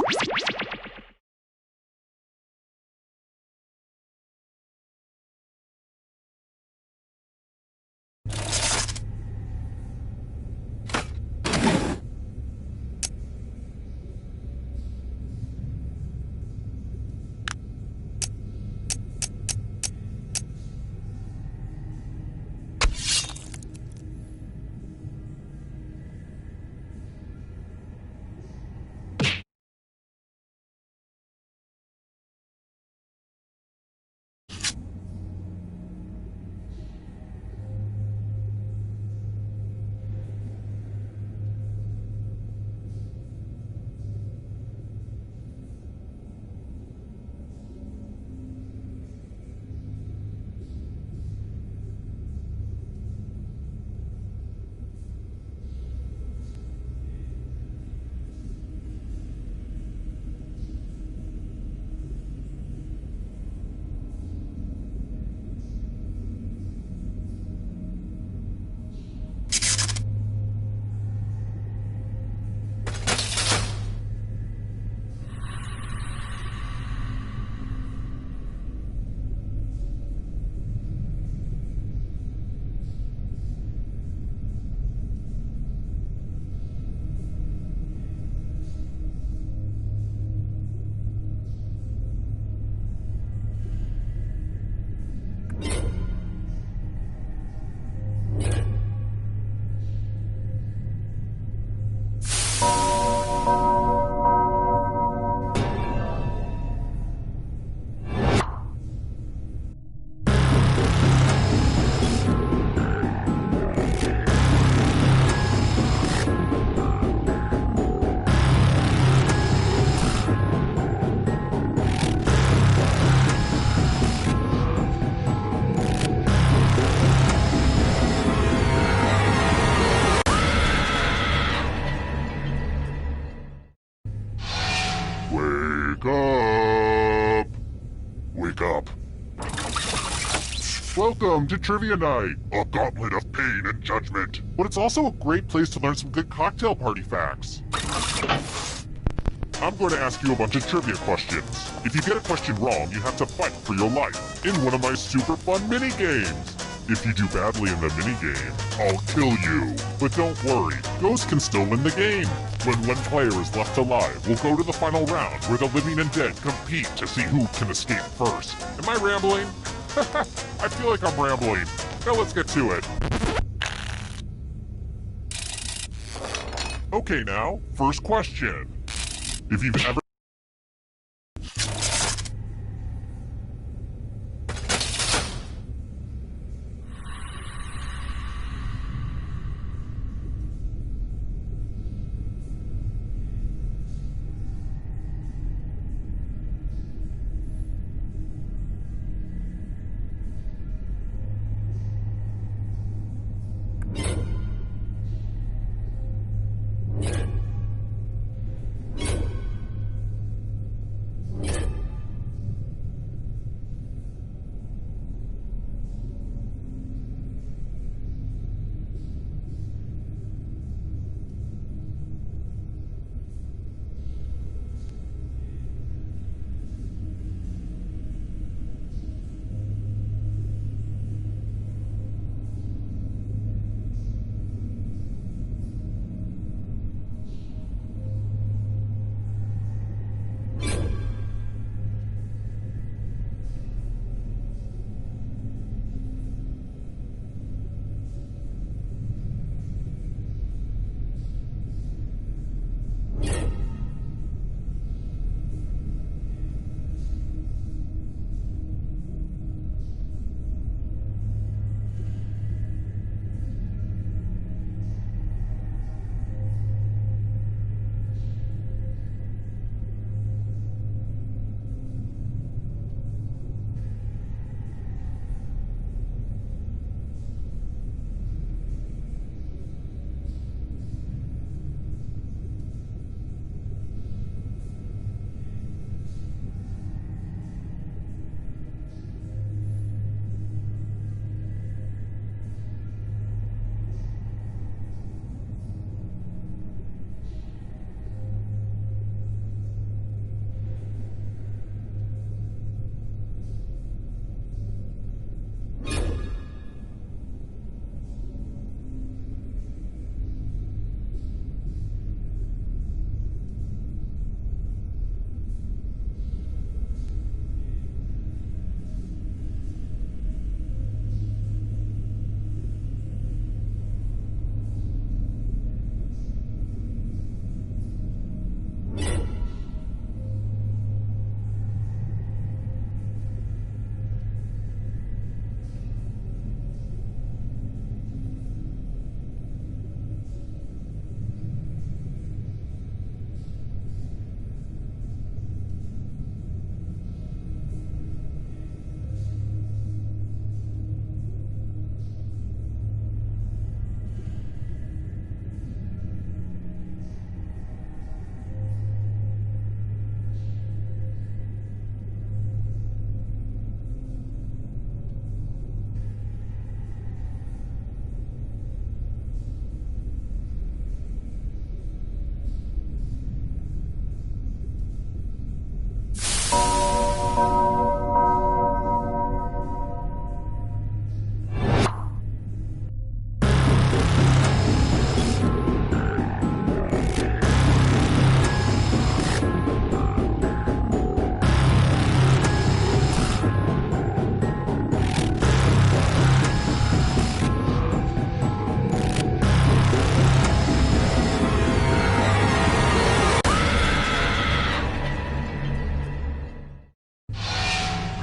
Wake up! Wake up. Welcome to Trivia Night, a gauntlet of pain and judgment. But it's also a great place to learn some good cocktail party facts. I'm going to ask you a bunch of trivia questions. If you get a question wrong, you have to fight for your life in one of my super fun mini-games. If you do badly in the minigame, I'll kill you. But don't worry, ghosts can still win the game. When one player is left alive, we'll go to the final round where the living and dead compete to see who can escape first. Am I rambling? I feel like I'm rambling. Now let's get to it. Okay now, first question. If you've ever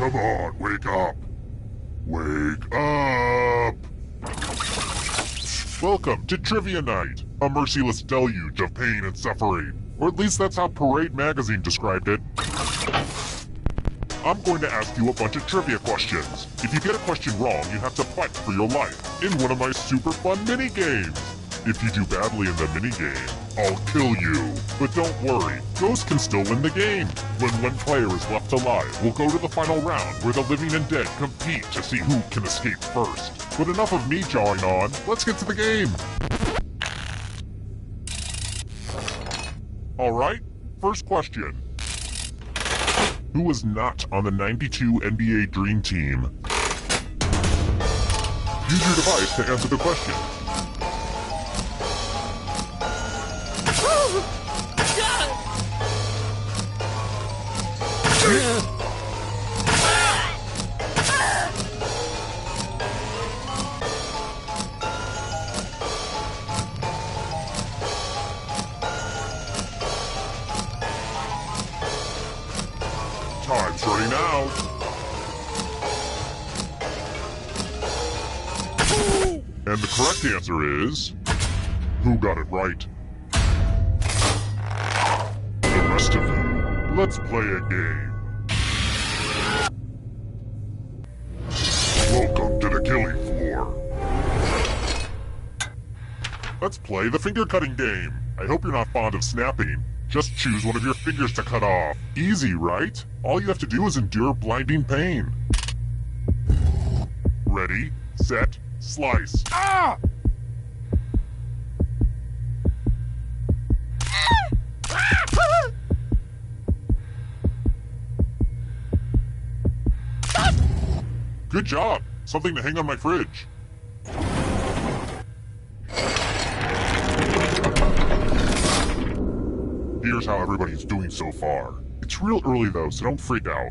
Come on, wake up. Wake up! Welcome to Trivia Night, a merciless deluge of pain and suffering. Or at least that's how Parade magazine described it. I'm going to ask you a bunch of trivia questions. If you get a question wrong, you have to fight for your life in one of my super fun mini-games. If you do badly in the mini-game, I'll kill you. But don't worry, ghosts can still win the game. When one player is left alive, we'll go to the final round where the living and dead compete to see who can escape first. But enough of me jawing on, let's get to the game. Alright, first question. Who was not on the '92 NBA Dream Team? Use your device to answer the question. Time's running out. And the correct answer is... who got it right? The rest of you, let's play a game. Welcome to the killing floor. Let's play the finger cutting game. I hope you're not fond of snapping. Just choose one of your fingers to cut off. Easy, right? All you have to do is endure blinding pain. Ready, set, slice. Ah! Good job! Something to hang on my fridge. Here's how everybody's doing so far. It's real early though, so don't freak out.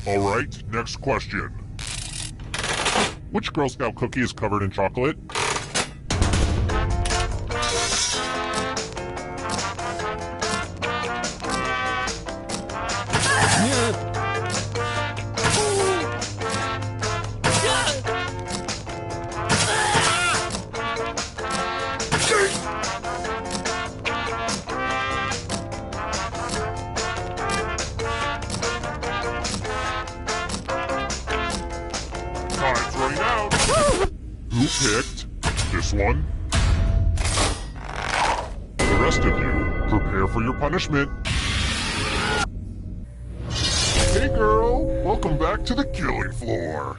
Alright, next question. Which Girl Scout cookie is covered in chocolate? Time's running out. Who picked this one? The rest of you, prepare for your punishment. Hey girl, welcome back to the killing floor.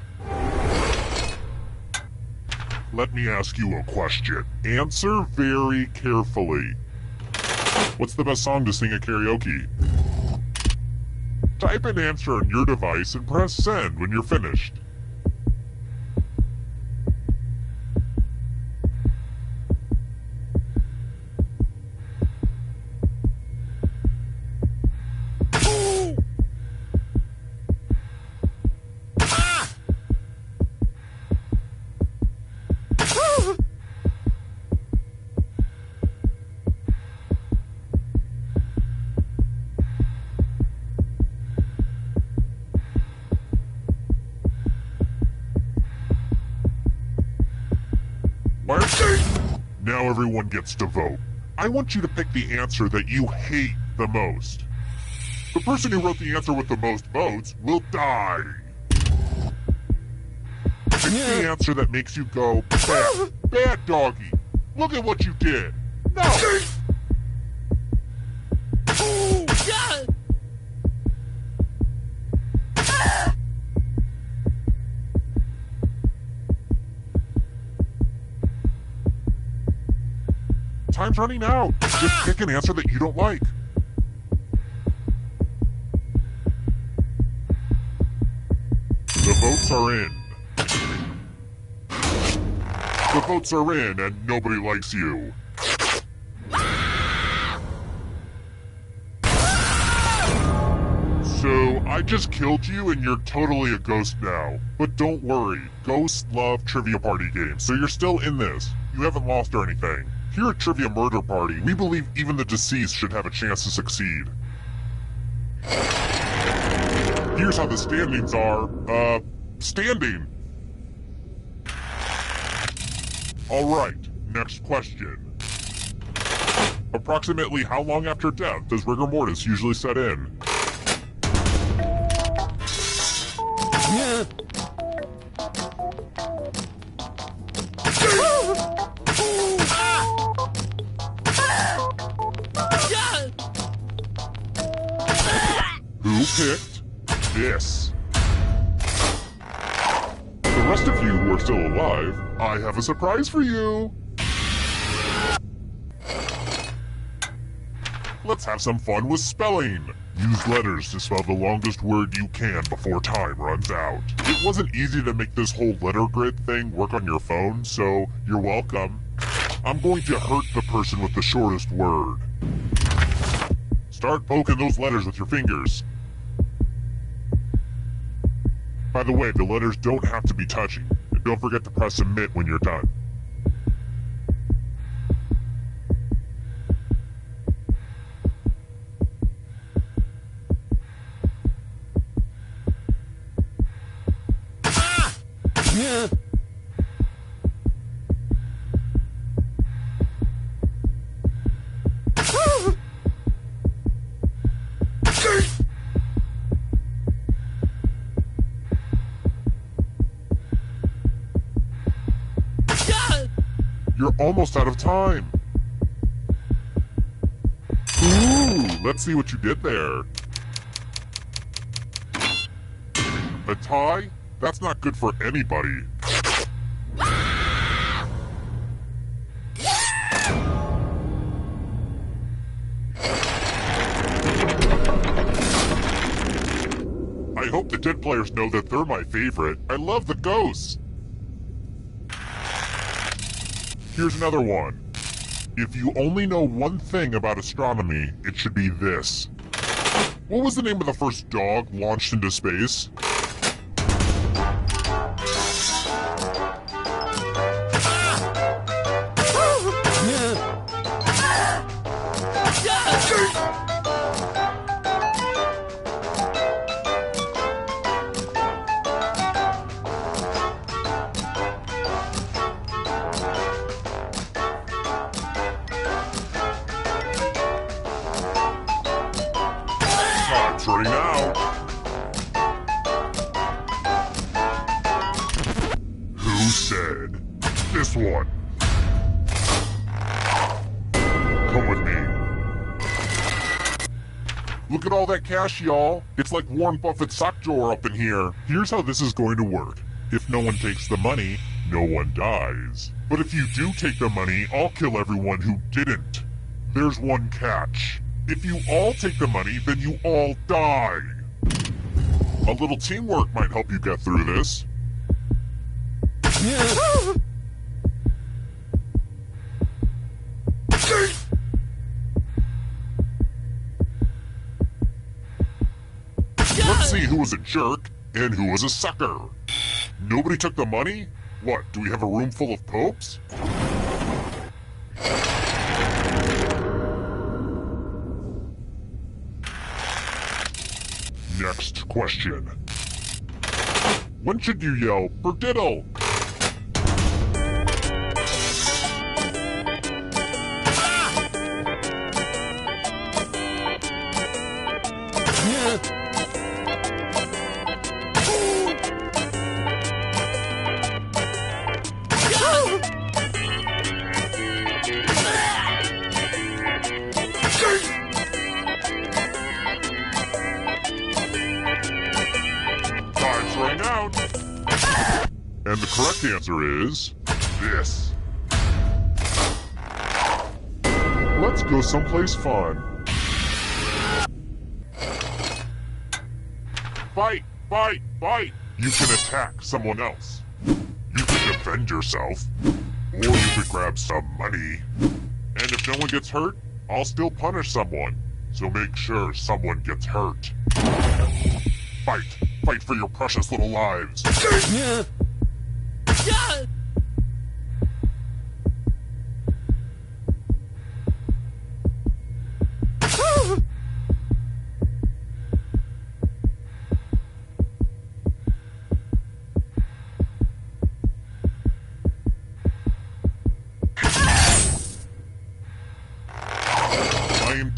Let me ask you a question. Answer very carefully. What's the best song to sing at karaoke? Type an answer on your device and press send when you're finished. Now everyone gets to vote. I want you to pick the answer that you hate the most. The person who wrote the answer with the most votes will die. Pick the answer that makes you go, bad, bad doggy. Look at what you did. No! Time's running out. Just pick an answer that you don't like. The votes are in. The votes are in and nobody likes you. So, I just killed you and you're totally a ghost now. But don't worry, ghosts love trivia party games, so you're still in this. You haven't lost or anything. Here at Trivia Murder Party, we believe even the deceased should have a chance to succeed. Here's how the standings are, standing. Alright, next question. Approximately how long after death does rigor mortis usually set in? Who picked this? The rest of you who are still alive, I have a surprise for you! Let's have some fun with spelling! Use letters to spell the longest word you can before time runs out. It wasn't easy to make this whole letter grid thing work on your phone, so you're welcome. I'm going to hurt the person with the shortest word. Start poking those letters with your fingers. By the way, the letters don't have to be touching. And don't forget to press submit when you're done. You're almost out of time. Ooh, let's see what you did there. A tie? That's not good for anybody. I hope the dead players know that they're my favorite. I love the ghosts. Here's another one. If you only know one thing about astronomy, it should be this. What was the name of the first dog launched into space? Time's running out. Who said this one? Come with me. Look at all that cash, y'all. It's like Warren Buffett's sock drawer up in here. Here's how this is going to work. If no one takes the money, no one dies. But if you do take the money, I'll kill everyone who didn't. There's one catch. If you all take the money, then you all die. A little teamwork might help you get through this. Let's see who was a jerk and who was a sucker. Nobody took the money? What, do we have a room full of popes? Next question. When should you yell, "Perdiddle"? Time's running out. And the correct answer is this. Let's go someplace fun. Fight! Fight! Fight! You can attack someone else. You can defend yourself. Or you could grab some money. And if no one gets hurt, I'll still punish someone. So make sure someone gets hurt. Fight! Fight for your precious little lives.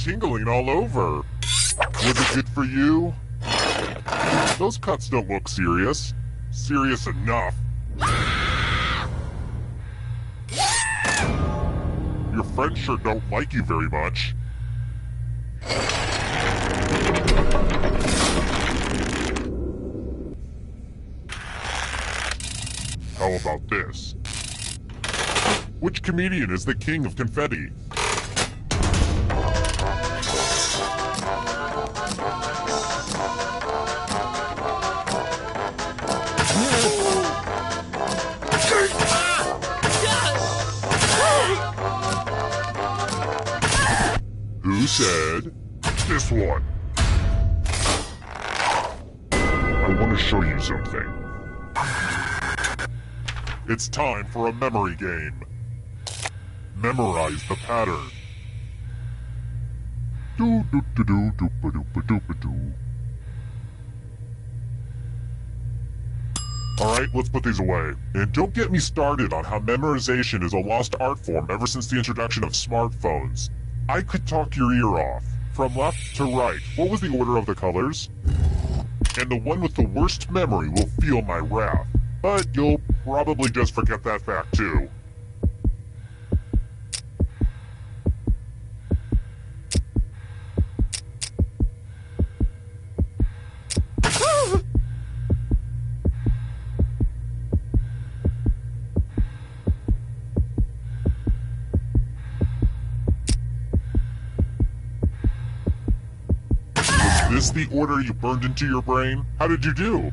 tingling all over. Was it good for you? Those cuts don't look serious. Serious enough. Your friends sure don't like you very much. How about this? Which comedian is the king of confetti? Who said this one? I want to show you something. It's time for a memory game. Memorize the pattern. Alright, let's put these away. And don't get me started on how memorization is a lost art form ever since the introduction of smartphones. I could talk your ear off. From left to right, what was the order of the colors? And the one with the worst memory will feel my wrath. But you'll probably just forget that fact too. Was this the order you burned into your brain? How did you do?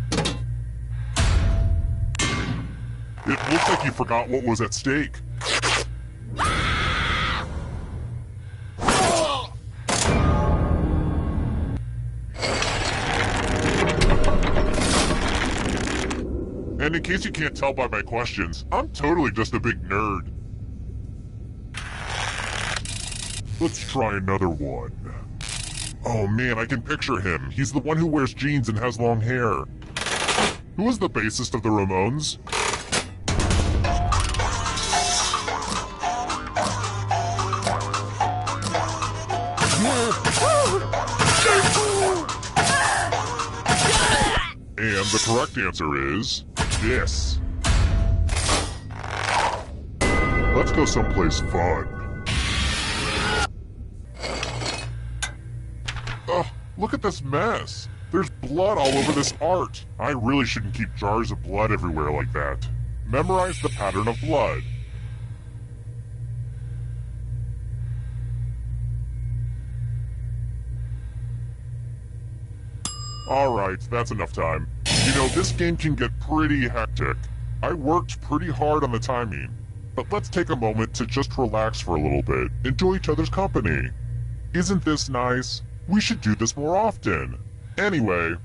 It looks like you forgot what was at stake. And in case you can't tell by my questions, I'm totally just a big nerd. Let's try another one. Oh man, I can picture him. He's the one who wears jeans and has long hair. Who was the bassist of the Ramones? And the correct answer is this. Let's go someplace fun. Ugh, look at this mess. There's blood all over this art. I really shouldn't keep jars of blood everywhere like that. Memorize the pattern of blood. Alright, that's enough time. You know, this game can get pretty hectic. I worked pretty hard on the timing. But let's take a moment to just relax for a little bit. Enjoy each other's company. Isn't this nice? We should do this more often. Anyway,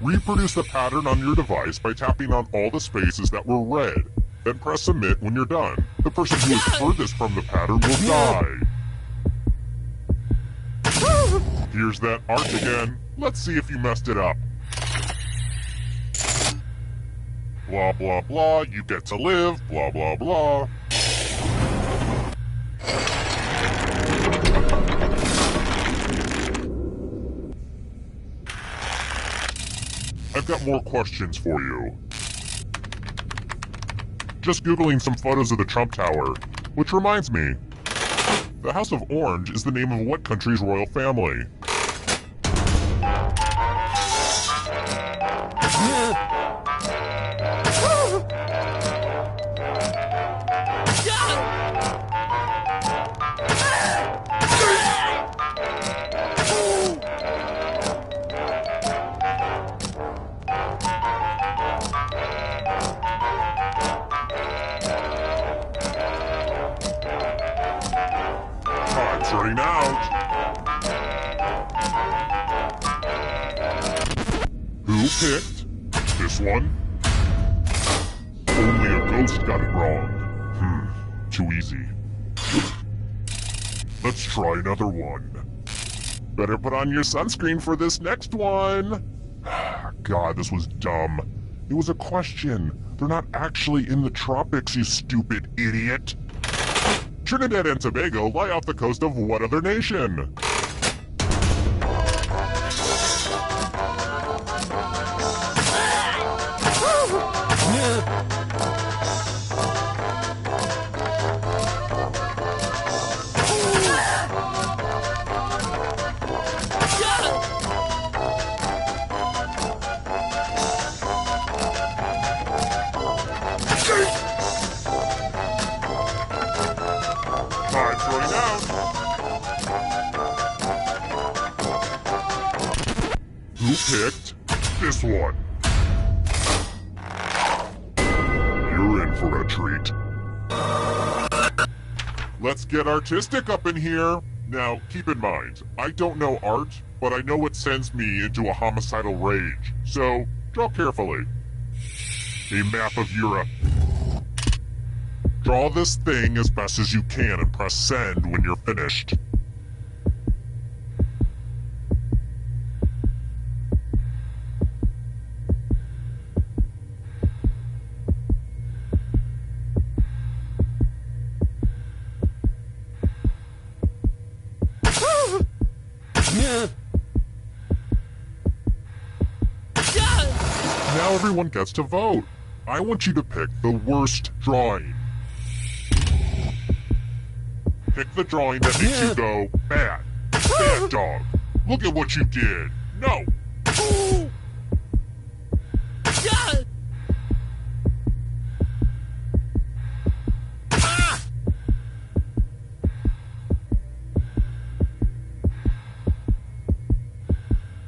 reproduce the pattern on your device by tapping on all the spaces that were red. Then press submit when you're done. The person who is furthest from the pattern will die. Here's that art again. Let's see if you messed it up. Blah blah blah, you get to live, blah blah blah. I've got more questions for you. Just Googling some photos of the Trump Tower. Which reminds me, the House of Orange is the name of what country's royal family? Time's running out. Who picked this one? Only a ghost got it wrong. Too easy. Let's try another one. Better put on your sunscreen for this next one. God, this was dumb. It was a question. They're not actually in the tropics, you stupid idiot. Trinidad and Tobago lie off the coast of what other nation? Who picked this one? You're in for a treat. Let's get artistic up in here. Now, keep in mind, I don't know art, but I know it sends me into a homicidal rage. So, draw carefully. A map of Europe. Draw this thing as best as you can and press send when you're finished. Now everyone gets to vote. I want you to pick the worst drawing. Pick the drawing that makes you go, bad. Bad dog. Look at what you did. No.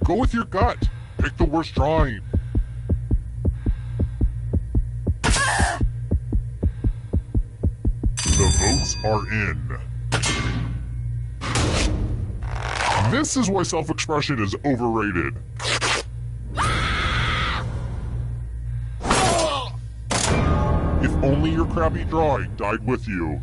Go with your gut. Pick the worst drawing. The votes are in. This is why self-expression is overrated. If only your crappy drawing died with you.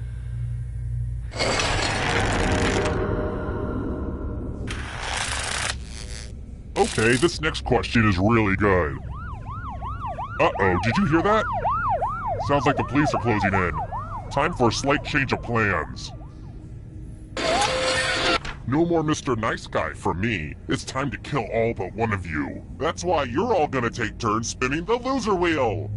Okay, this next question is really good. Uh-oh, did you hear that? Sounds like the police are closing in. Time for a slight change of plans. No more Mr. Nice Guy for me. It's time to kill all but one of you. That's why you're all gonna take turns spinning the loser wheel.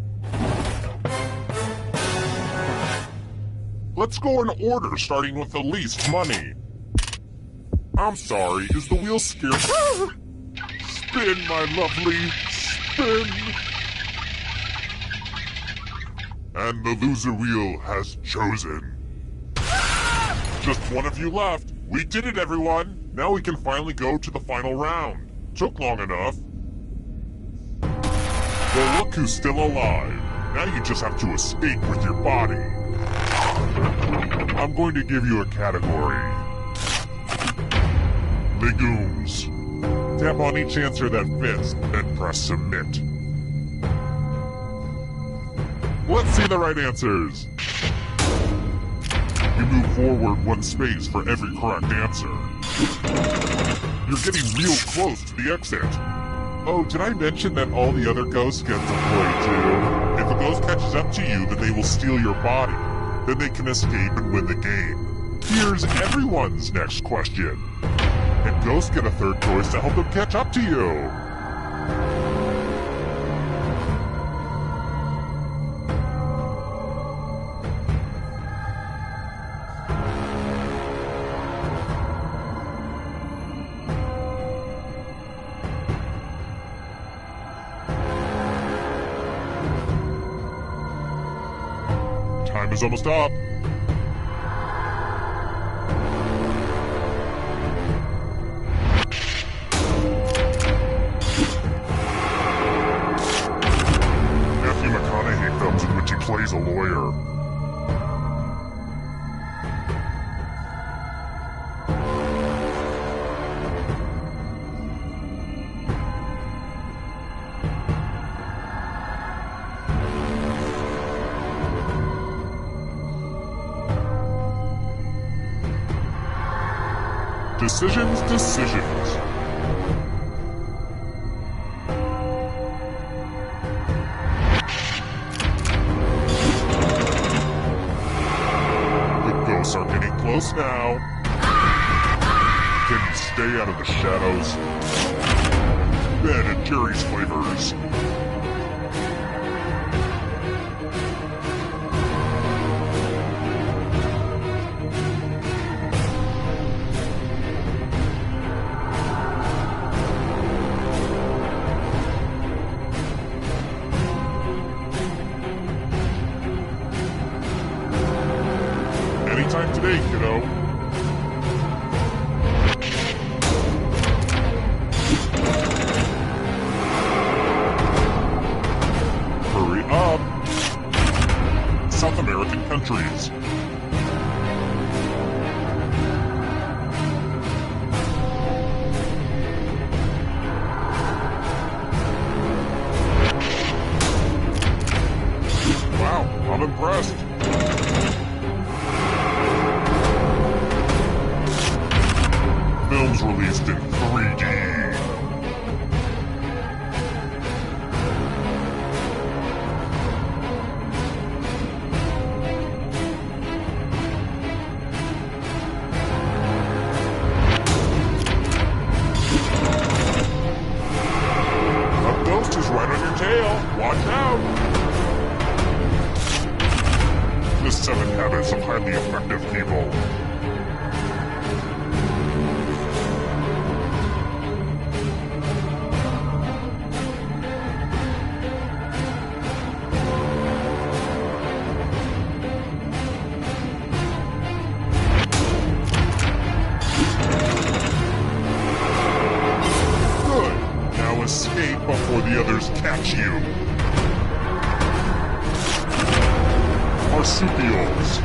Let's go in order, starting with the least money. I'm sorry, is the wheel scared? Spin, my lovely, spin. And the loser wheel has chosen. Just one of you left. We did it, everyone. Now we can finally go to the final round. Took long enough. Well, look who's still alive. Now you just have to escape with your body. I'm going to give you a category. Legumes. Tap on each answer that fits, then press submit. Let's see the right answers. You move forward one space for every correct answer. You're getting real close to the exit. Oh, did I mention that all the other ghosts get to play too? If a ghost catches up to you, then they will steal your body. Then they can escape and win the game. Here's everyone's next question. And ghosts get a third choice to help them catch up to you. Time is almost up. In which he plays a lawyer. Decisions. Are getting close now. Can you stay out of the shadows? Ben and Jerry's flavors. Anytime today, kiddo. countries. Wow, I'm impressed. Films released in 3D. A ghost is right on your tail. Watch out. The 7 Habits of Highly Effective People. Escape before the others catch you. Marsupials.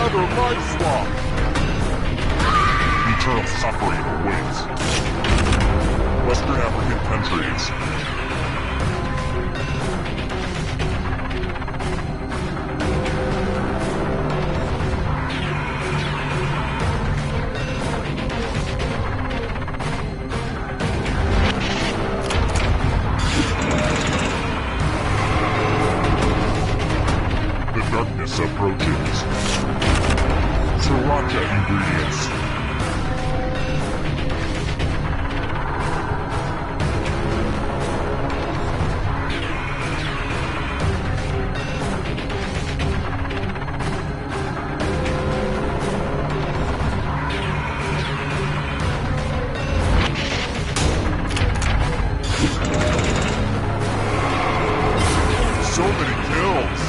Another life swap! Eternal suffering awaits. Western African countries. The darkness approaches. Sriracha ingredients. So many kills.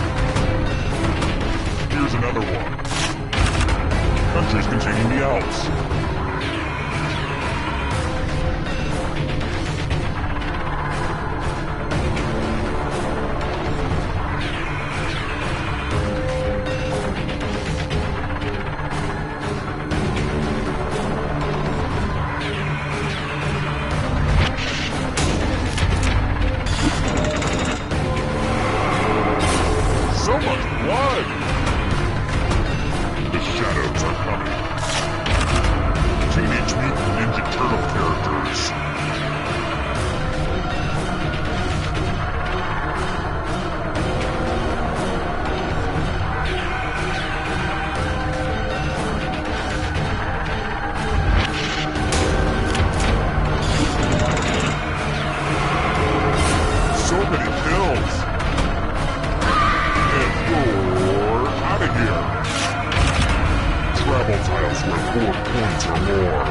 Here's another one. Countries containing the Alps. So much blood! The shadows are coming. Teenage Mutant Ninja Turtle characters. So many kills! And you're out of here! Travel tiles worth 4 points or more.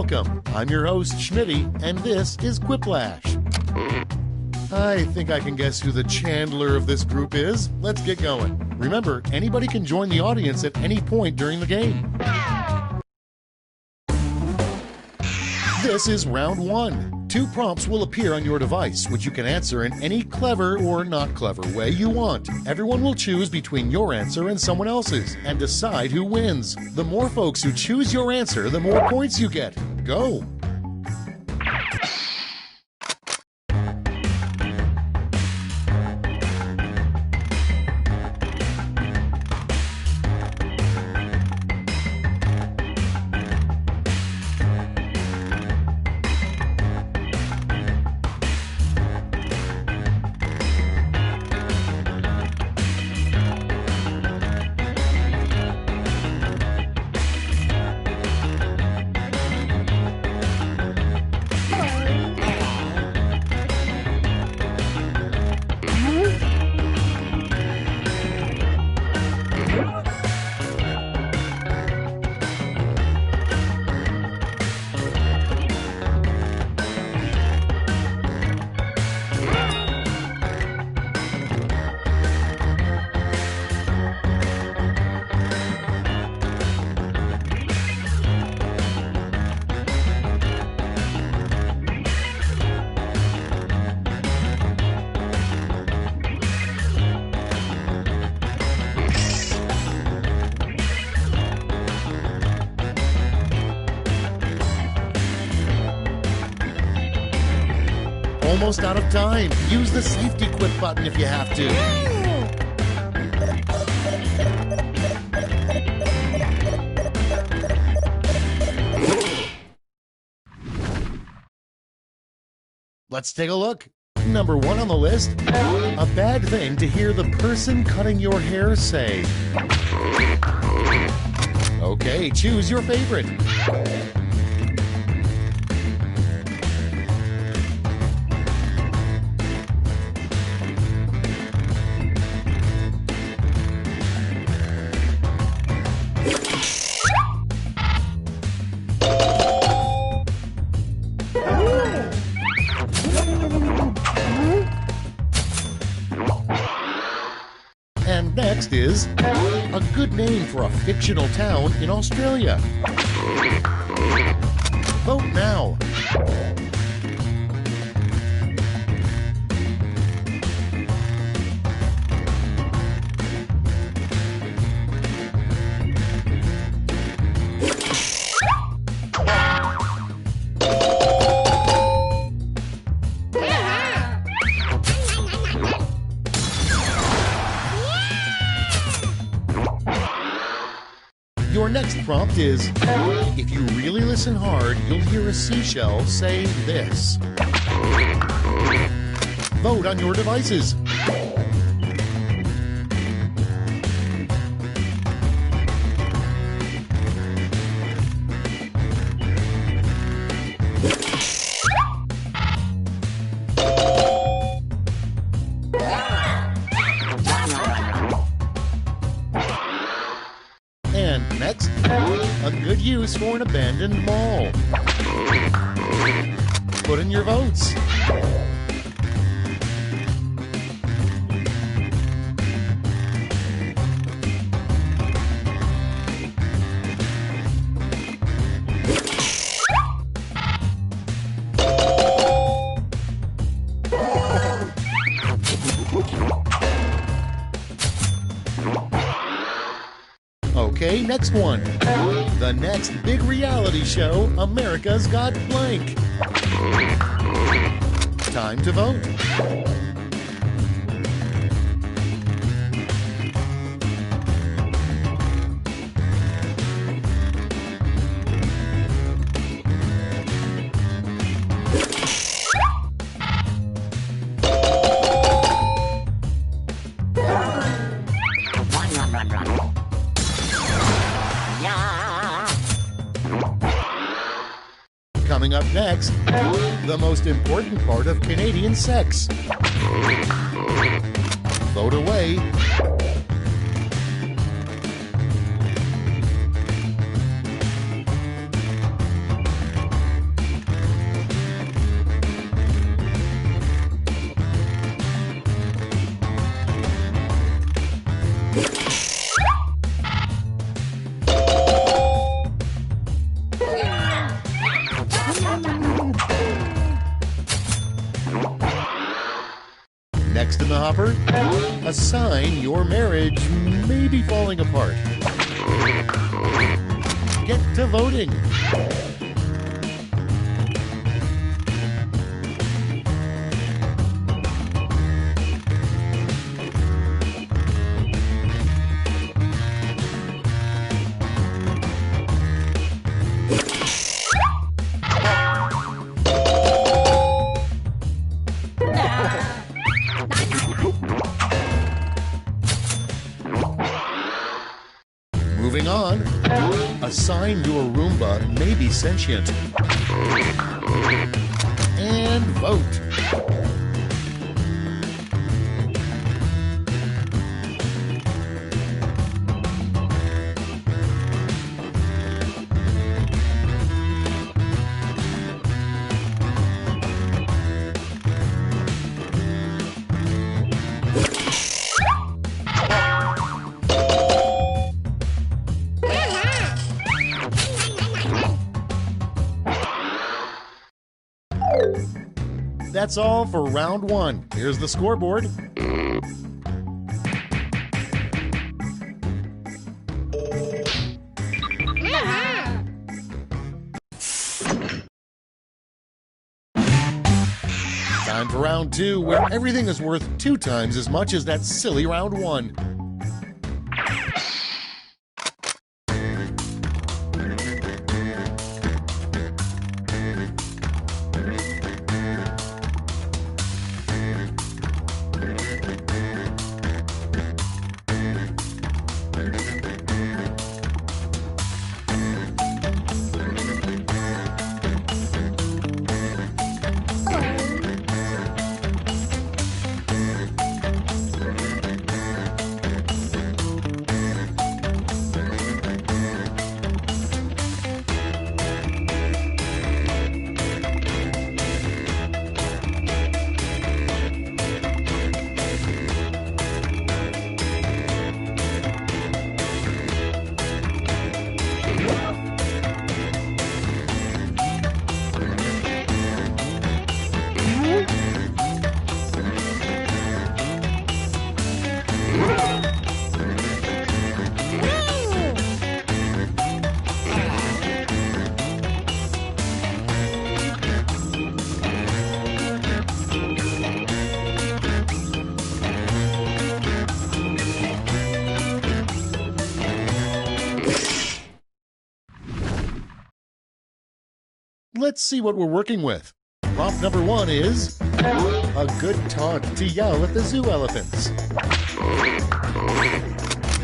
Welcome. I'm your host, Schmitty, and this is Quiplash. I think I can guess who the Chandler of this group is. Let's get going. Remember, anybody can join the audience at any point during the game. This is round one. 2 prompts will appear on your device, which you can answer in any clever or not clever way you want. Everyone will choose between your answer and someone else's and decide who wins. The more folks who choose your answer, the more points you get. Go! Almost out of time. Use the safety quit button if you have to. Let's take a look. Number 1 on the list, a bad thing to hear the person cutting your hair say. Okay, choose your favorite. And next is a good name for a fictional town in Australia. Vote now. Your next prompt is, if you really listen hard, you'll hear a seashell say this. Vote on your devices. And next, a good use for an abandoned mall. Put in your votes. Okay, next one. The next big reality show, America's Got Blank. Time to vote. Coming up next, the most important part of Canadian sex. Vote away. your marriage may be falling apart. Get to voting. Moving on, assign your Roomba may be sentient. And vote. That's all for round one. Here's the scoreboard. Time for round two, where everything is worth 2 times as much as that silly round one. Let's see what we're working with. Prompt number 1 is a good taunt to yell at the zoo elephants.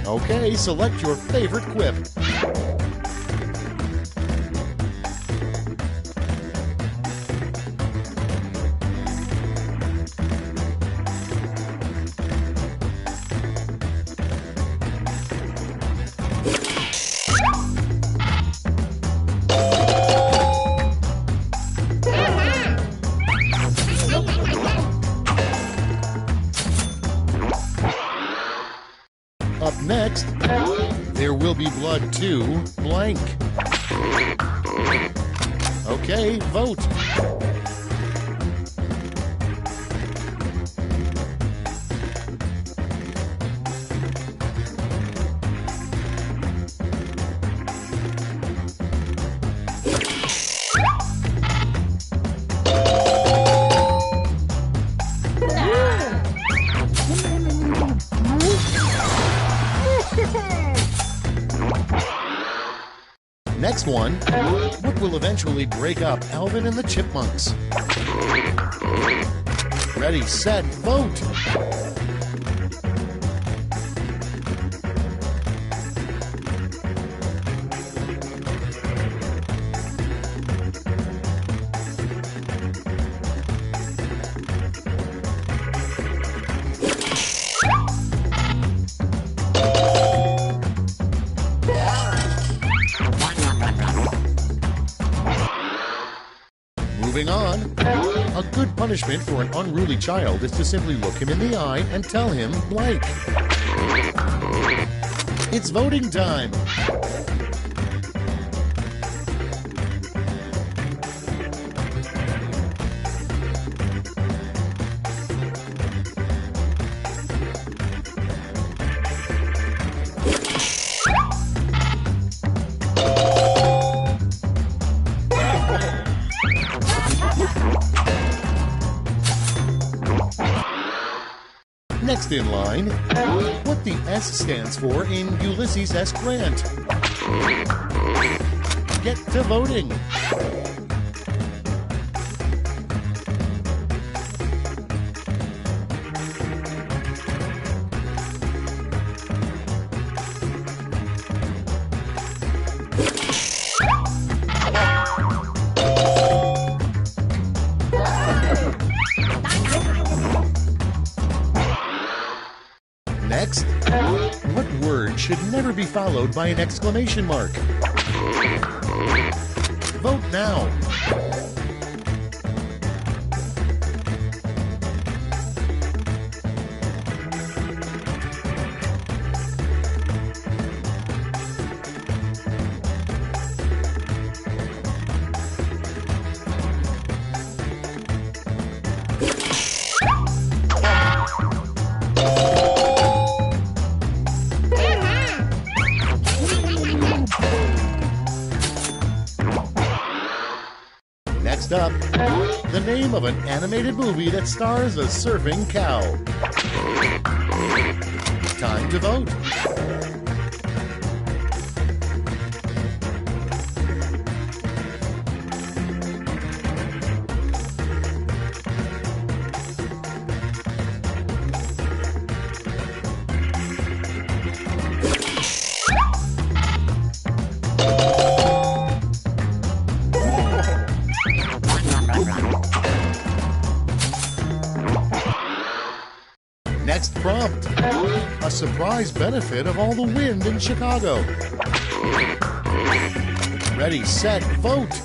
Okay, select your favorite quip. Up next, there will be blood to blank. Okay, vote. Next one, what will eventually break up Alvin and the Chipmunks? Ready, set, vote! Moving on, a good punishment for an unruly child is to simply look him in the eye and tell him blank. It's voting time. in line. What the S stands for in Ulysses S. Grant. Get to voting. Next, what word should never be followed by an exclamation mark? Vote now. Next up, the name of an animated movie that stars a surfing cow. Time to vote. Next prompt, a surprise benefit of all the wind in Chicago. Ready, set, vote.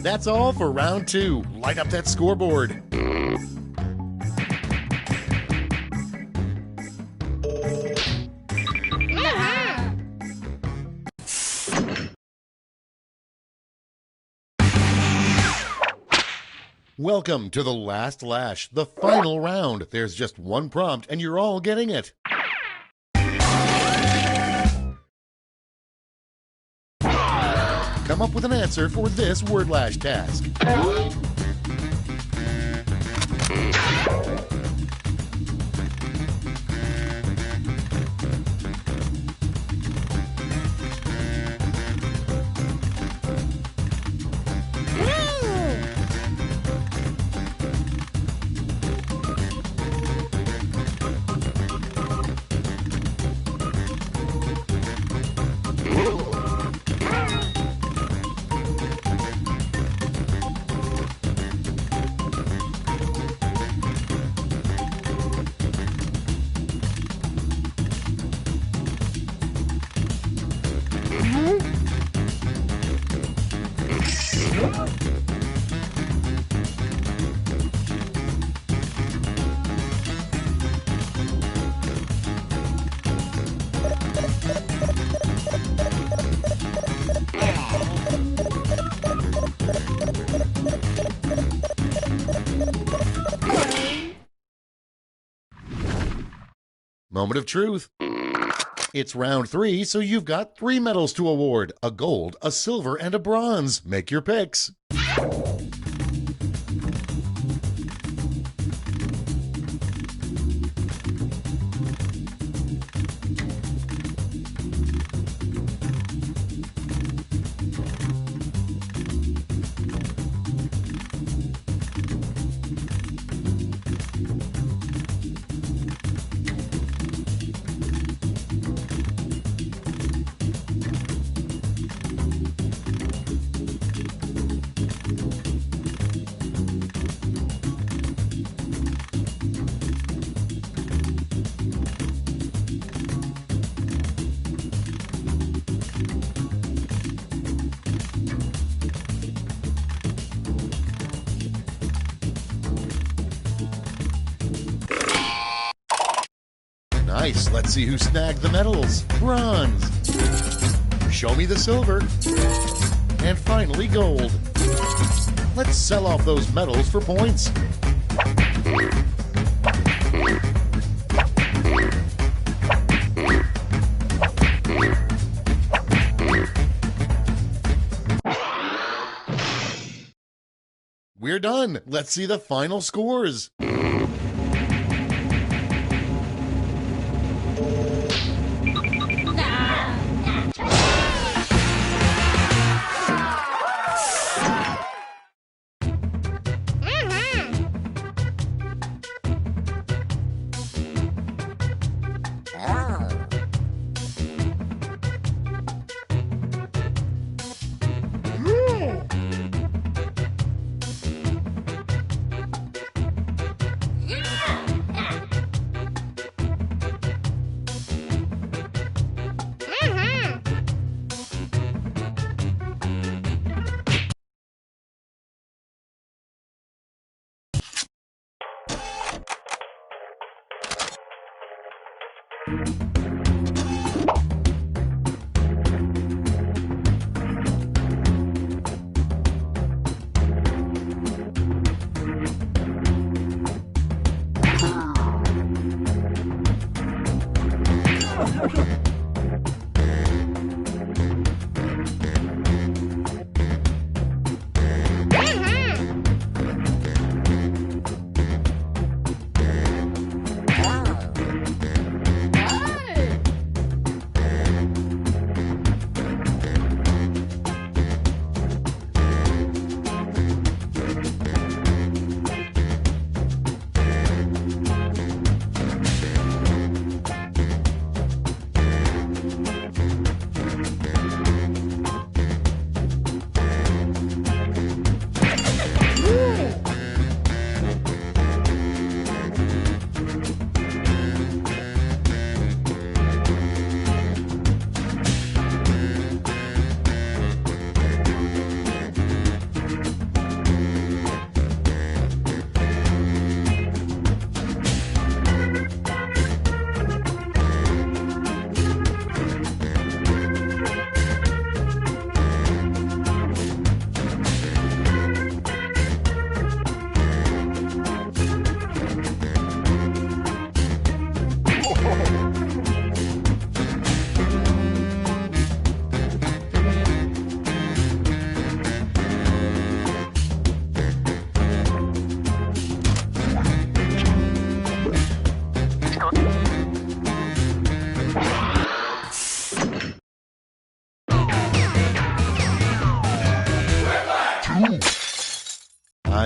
That's all for round 2. Light up that scoreboard. Welcome to the last lash, the final round. There's just one prompt and you're all getting it. Come up with an answer for this word lash task. Moment of truth. It's round 3, so you've got 3 medals to award. A gold, a silver, and a bronze. Make your picks. Nice. Let's see who snagged the medals. Bronze. Show me the silver. And finally, gold. Let's sell off those medals for points. We're done. Let's see the final scores.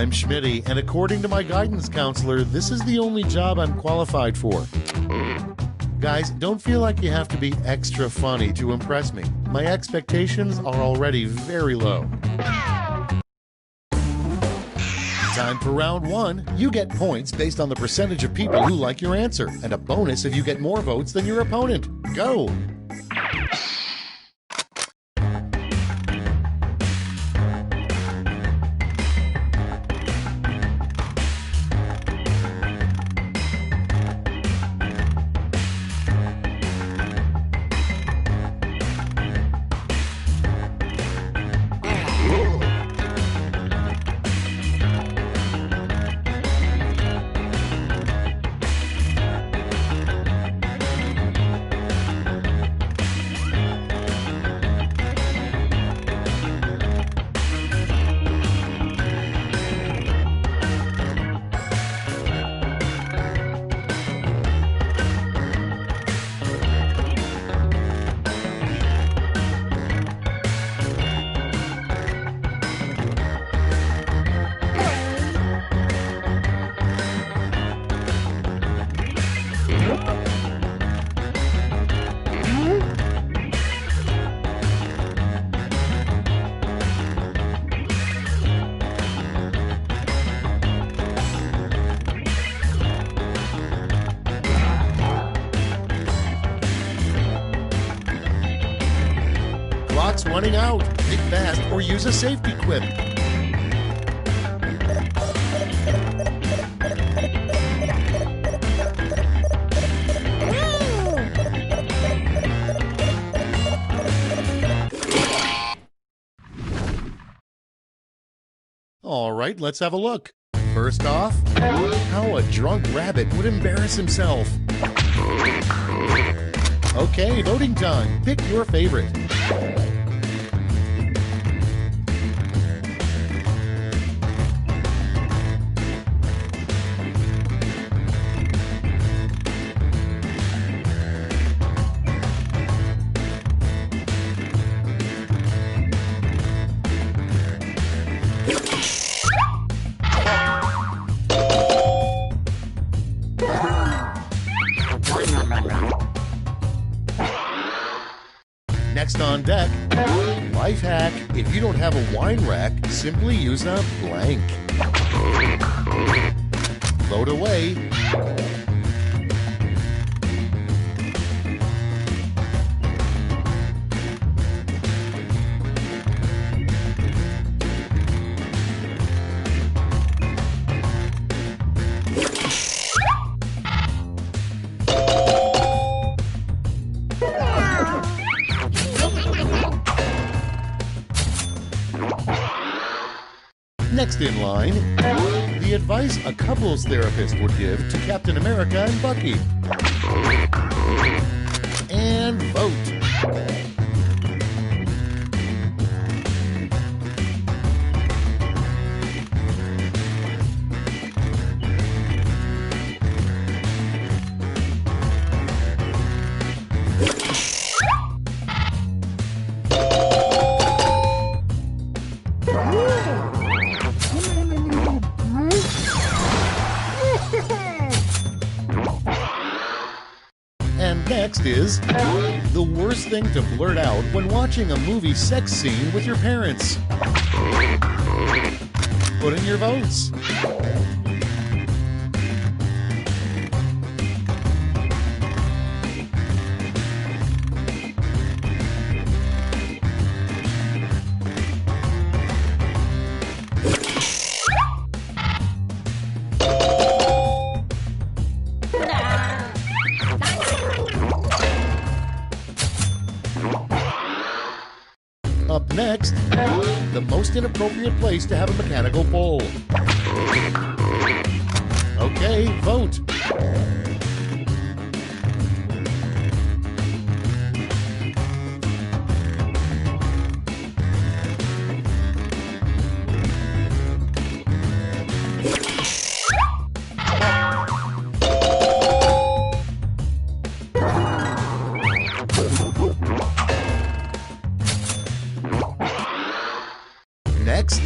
I'm Schmitty, and according to my guidance counselor, this is the only job I'm qualified for. Guys, don't feel like you have to be extra funny to impress me. My expectations are already very low. Time for round one. You get points based on the percentage of people who like your answer, and a bonus if you get more votes than your opponent. Go! Clock's running out. Think fast or use a safety quip. All right, let's have a look. First off, how a drunk rabbit would embarrass himself. Okay, voting time. Pick your favorite. Next on deck, life hack. If you don't have a wine rack, simply use a blank. Vote away. Next in line, the advice a couples therapist would give to Captain America and Bucky. And vote. And next is the worst thing to blurt out when watching a movie sex scene with your parents. Put in your votes. Up next, the most inappropriate place to have a mechanical bull. Okay, vote. Next,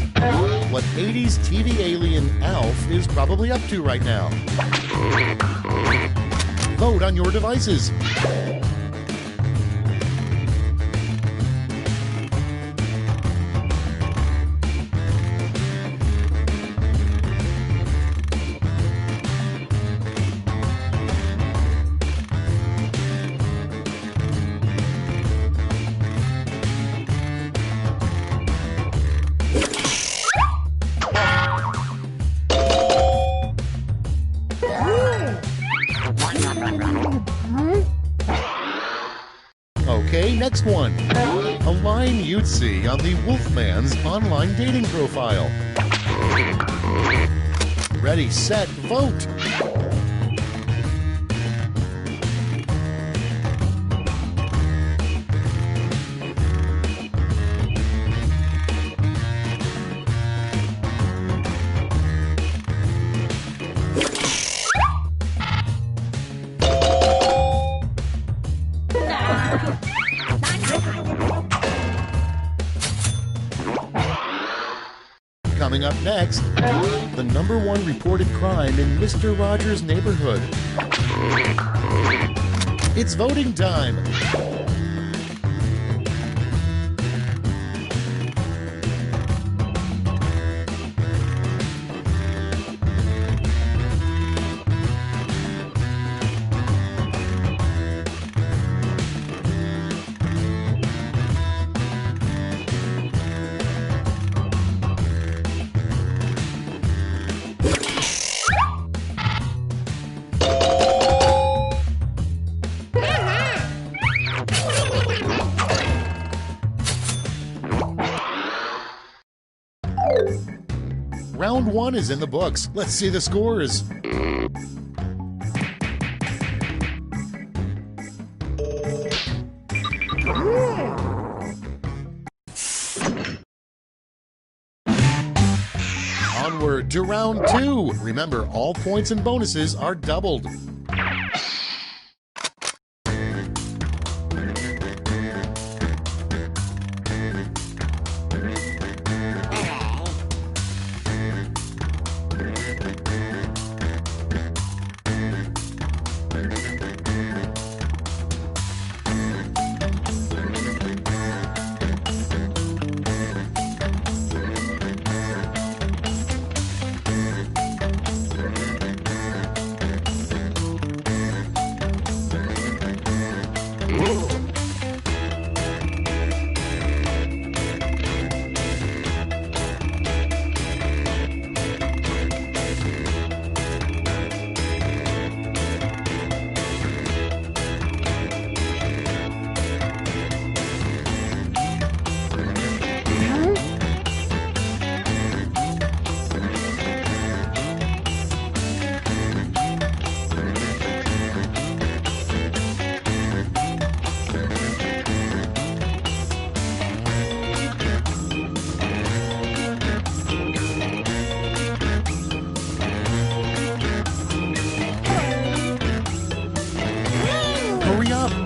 what 80s TV alien Alf is probably up to right now. Vote on your devices. Okay, next one. A line you'd see on the Wolfman's online dating profile. Ready, set, vote. Coming up next, the #1 reported crime in Mr. Rogers' neighborhood. It's voting time. Round 1 is in the books. Let's see the scores. Onward to round 2. Remember, all points and bonuses are doubled.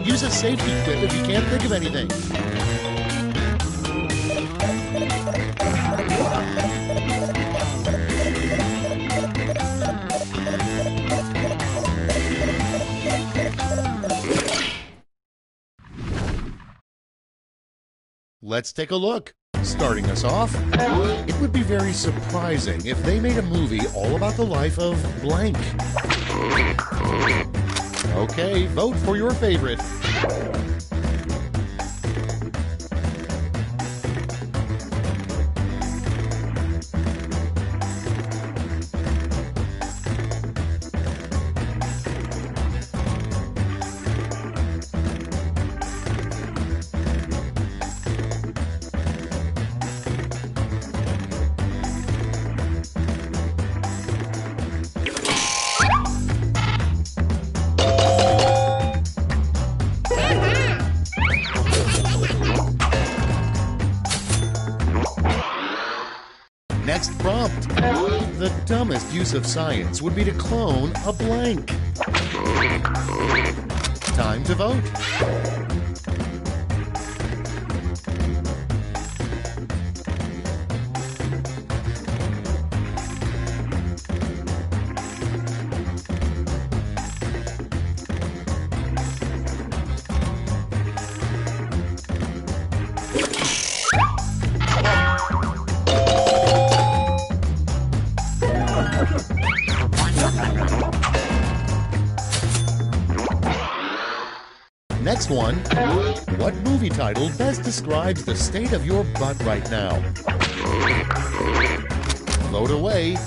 Use a safety quip if you can't think of anything. Let's take a look. Starting us off, it would be very surprising if they made a movie all about the life of blank. Okay, vote for your favorite. Next prompt. The dumbest use of science would be to clone a blank. Time to vote. Next one. What movie title best describes the state of your butt right now? Vote away.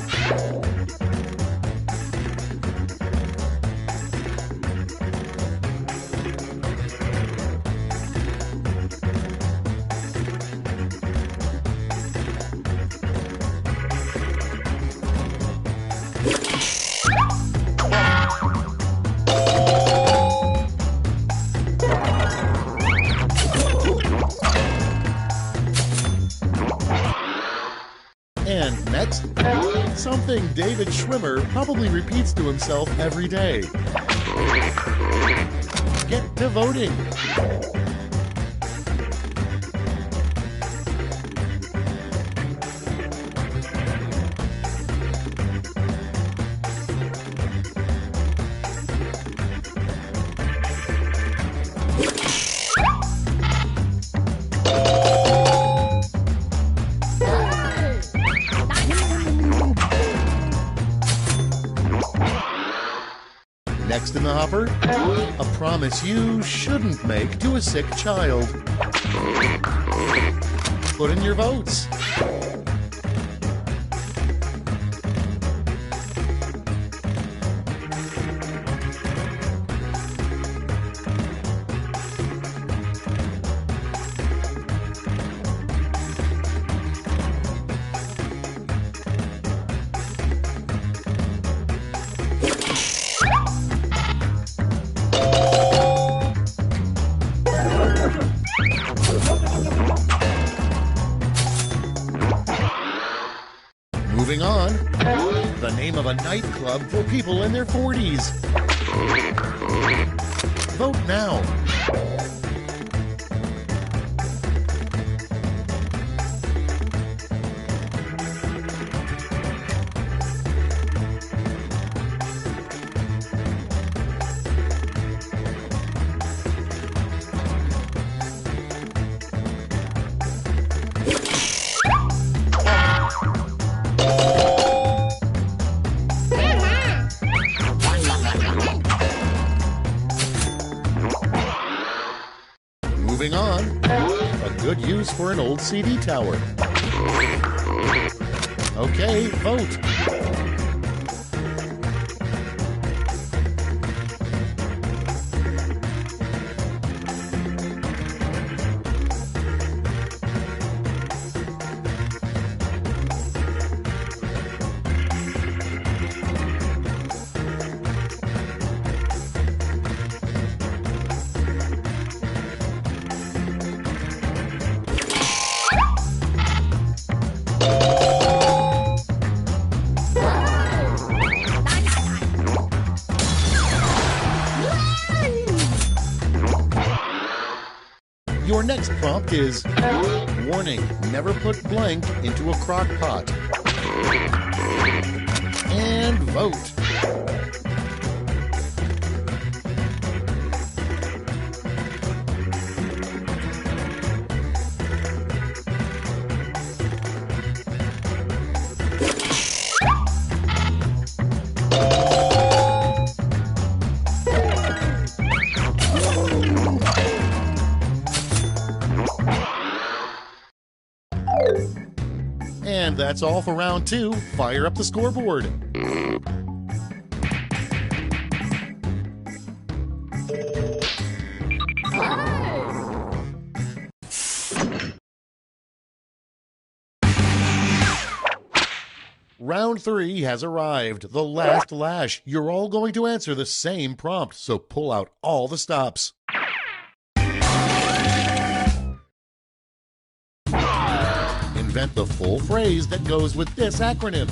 And next, something David Schwimmer probably repeats to himself every day. Get to voting. Next in the hopper, a promise you shouldn't make to a sick child. Put in your votes. of a nightclub for people in their 40s? Vote now. Moving on, a good use for an old CD tower. Okay, vote. Your next prompt is, warning, never put blank into a crock pot. And vote. And that's all for round 2. Fire up the scoreboard. Round 3 has arrived. The last lash. You're all going to answer the same prompt, so pull out all the stops. Invent the full phrase that goes with this acronym.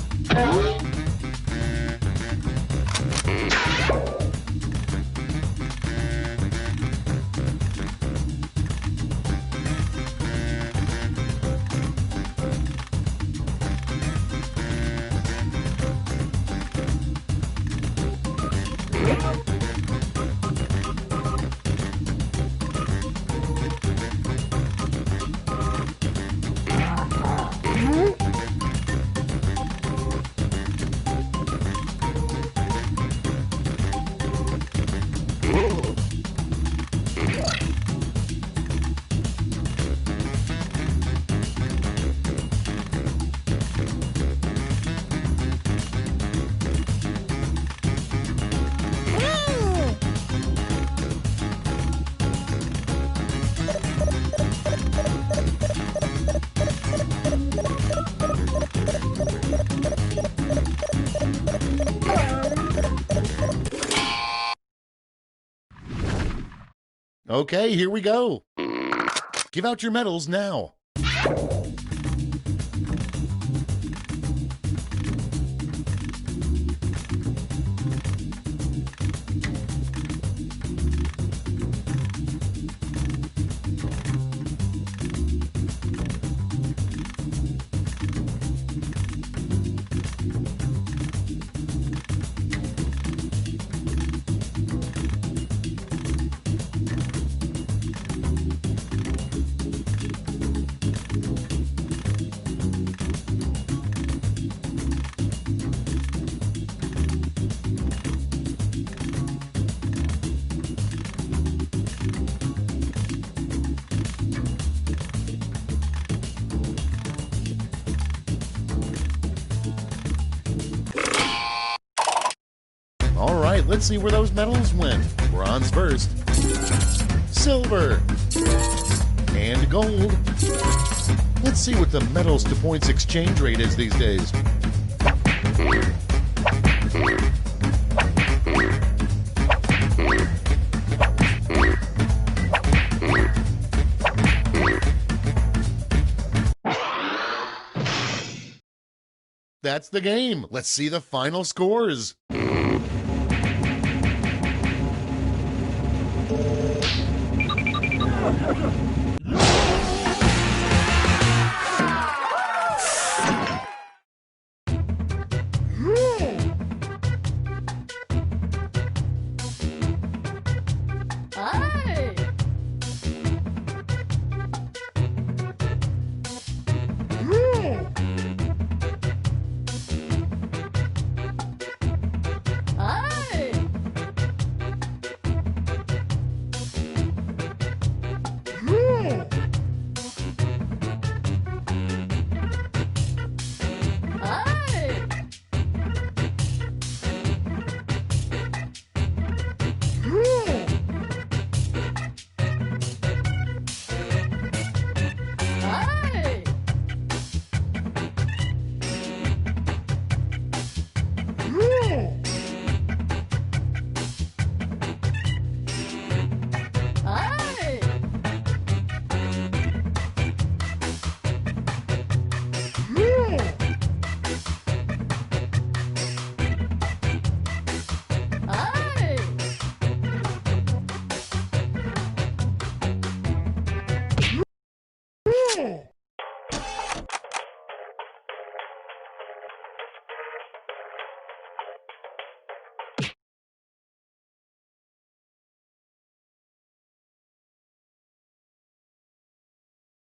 Okay, here we go. Give out your medals now. All right, let's see where those medals went. Bronze first, silver, and gold. Let's see what the medals to points exchange rate is these days. That's the game. Let's see the final scores.